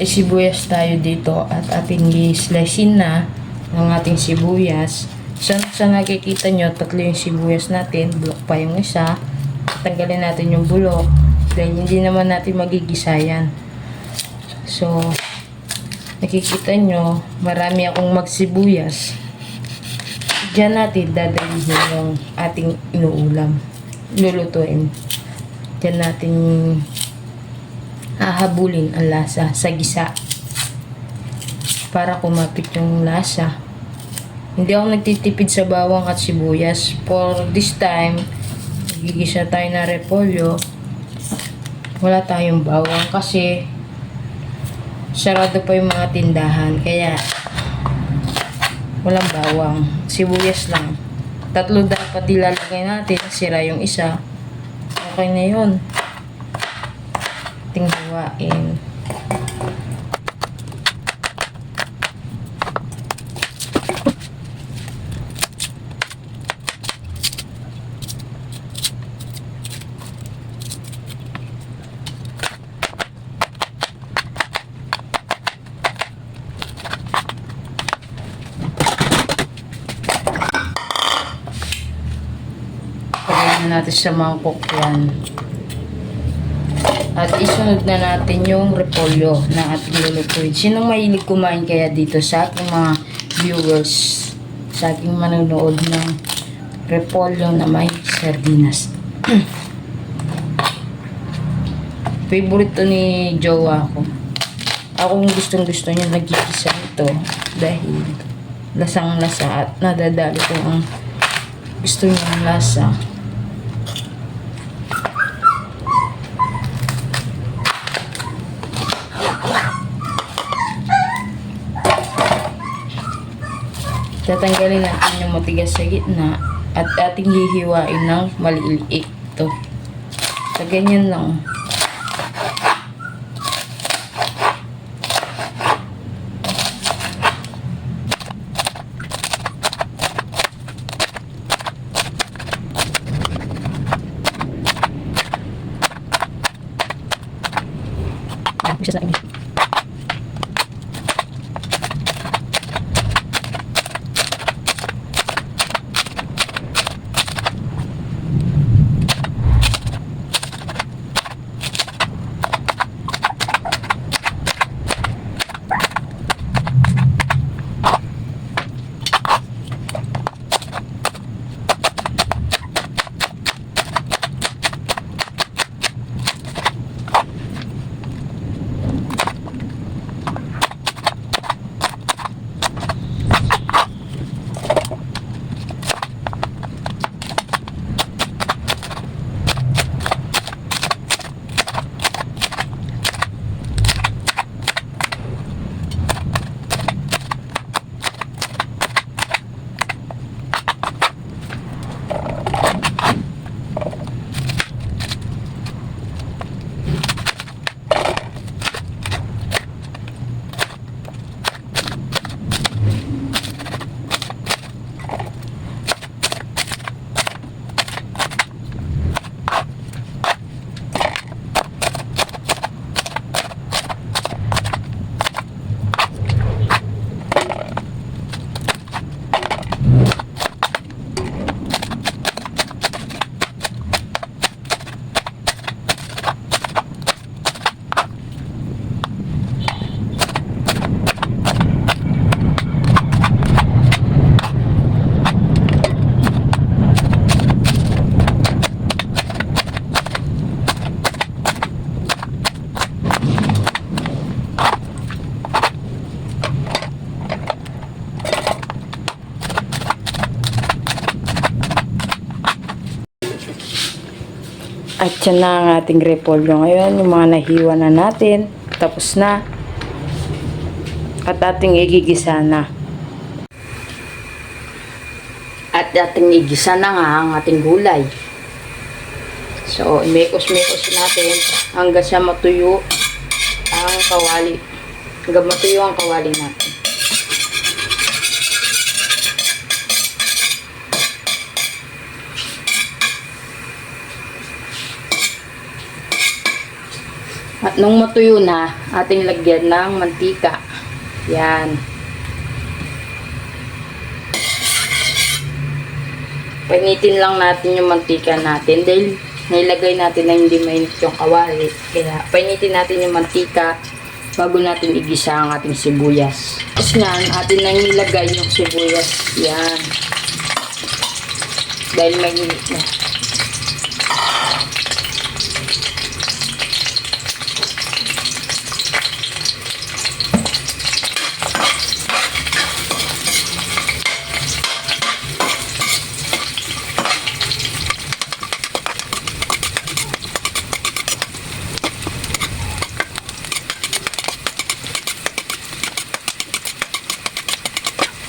sibuyas tayo dito at ating i-slicein na ng ating sibuyas. Sa nakikita nyo, tatlo yung sibuyas natin, bulok pa yung isa. Tanggalin natin yung bulok dahil hindi naman natin magigisa yan. So, nakikita nyo, marami akong magsibuyas. Diyan natin dadalihin yung ating inuulam. Lulutuin. Diyan natin hahabulin ang lasa sa gisa. Para kumapit yung lasa. Hindi ako nagtitipid sa bawang at sibuyas. For this time, gigisa tayo ng repolyo. Wala tayong bawang kasi sarado pa yung mga tindahan. Kaya walang bawang. Sibuyas lang. Tatlo dapat ilalagay natin. Sira yung isa. Okay na yun. Ating hawain. Natin sa mangkok yan. At isunod na natin yung repolyo na ating lulutuin. Sinong mahilig kumain kaya dito sa aking mga viewers, sa aking manonood ng repolyo na may sardinas? Favorite to ni jowa ko. Akong gustong gusto niya nagkikisa ito dahil lasang lasa at nadadalo ko ang gusto niyang lasa. Tatanggalin natin yung matigas sa gitna at ating hihiwain ng maliliit. Ito. Sa ganyan lang. Bisa sa inyo. At yan na ang ating repolyo ngayon. Yung mga nahiwa na natin. Tapos na. At ating igigisa na. At ating igisa na nga ang ating gulay. So, imekos-mekos natin hanggang sa matuyo ang kawali. Hanggang matuyo ang kawali natin. At nung matuyo na, ating lagyan ng mantika. Yan. Painitin lang natin yung mantika natin dahil nailagay natin na hindi mainit yung kawali. Kaya painitin natin yung mantika bago natin igisa ang ating sibuyas. Tapos yan, atin na nilagay yung sibuyas. Yan. Dahil mainit na.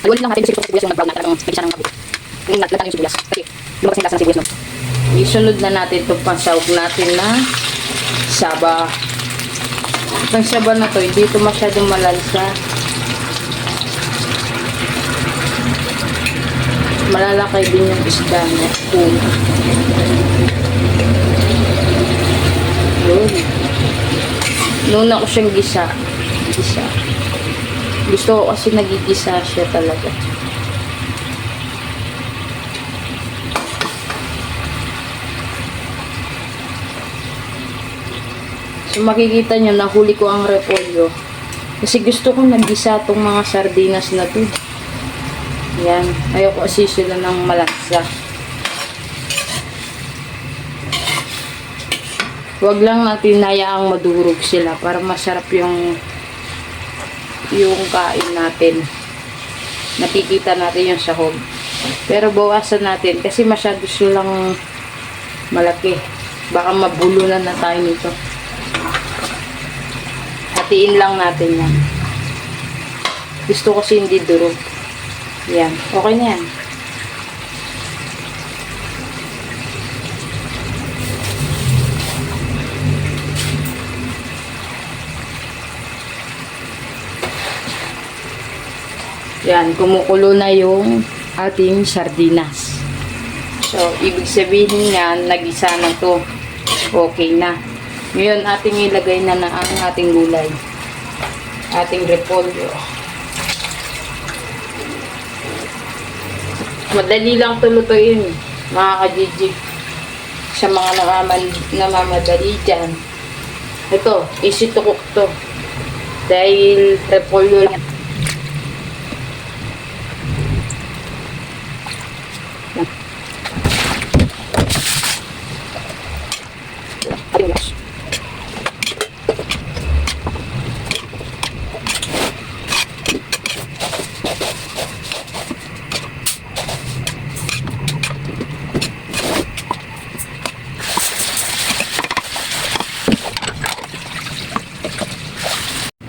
Iwalit lang natin yung sibuyas yung nag-brown na talagang nagisa ng mabuti. Yung naglatang yung sibuyas. Kasi lumabas na yung lasa ng sibuyas nun. Isunod na natin itong pansahog natin na saba. Itong saba na to, hindi ito masyadong malansa. Malalakay din yung isda niya. Yun. Nuna ko siyang gisa. Gusto ko kasi nagigisa siya talaga. So makikita nyo, nahuli ko ang repolyo. Kasi gusto ko nagisa tong mga sardinas na to. Yan. Ayoko kasi sila ng malasa. Huwag lang natin hayaang madurog sila para masarap yung kain natin. Nakikita natin yung sahog. Pero bawasan natin kasi masyado silang malaki. Baka mabulunan na tayo nito. Hatiin lang natin yan. Gusto kasi hindi durog. Yan. Okay na yan. Yan, kumukulo na yung ating sardinas. So, ibig sabihin yan, nagisa na to. Okay na. Ngayon, ating ilagay na ang ating gulay. Ating repolyo. Madali lang tulutuin, mga ka-GG. Sa mga namamadali dyan. Ito, easy to cook to. Dahil repolyo lang.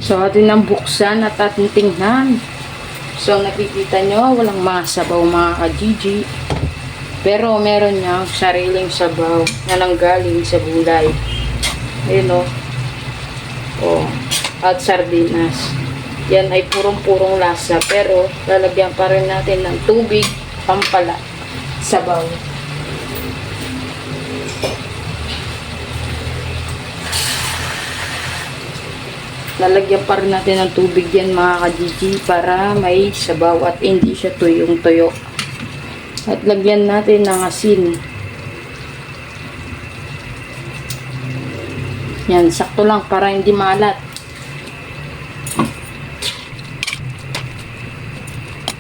So, atin nang buksan at ating tingnan. So, nakikita nyo, walang masabaw mga ka-GG. Pero, meron niyang sariling sabaw na nanggaling sa gulay. Ayun o. Oh. At sardinas. Yan ay purong-purong lasa. Pero, lalagyan pa rin natin ng tubig, pampala, sabaw. Lalagyan pa rin natin ng tubig yan mga ka-GG para may sabaw at hindi siya tuyong-tuyo. At lagyan natin ng asin. Yan, sakto lang para hindi maalat.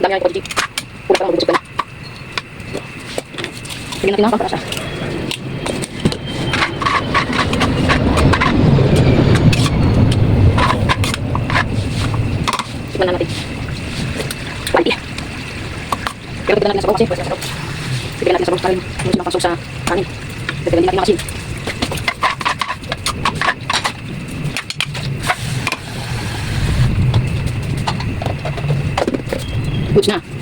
Dami yan ka-GG. Puro pa mabubusog ka na. Lagyan natin ng pampalasa. Tikman na natin. Pwede. Pero tignan natin sa bawang kasi. Tignan natin sa bawang para hindi silang pasok sa kanin. Tignan natin ng asin. Goods na.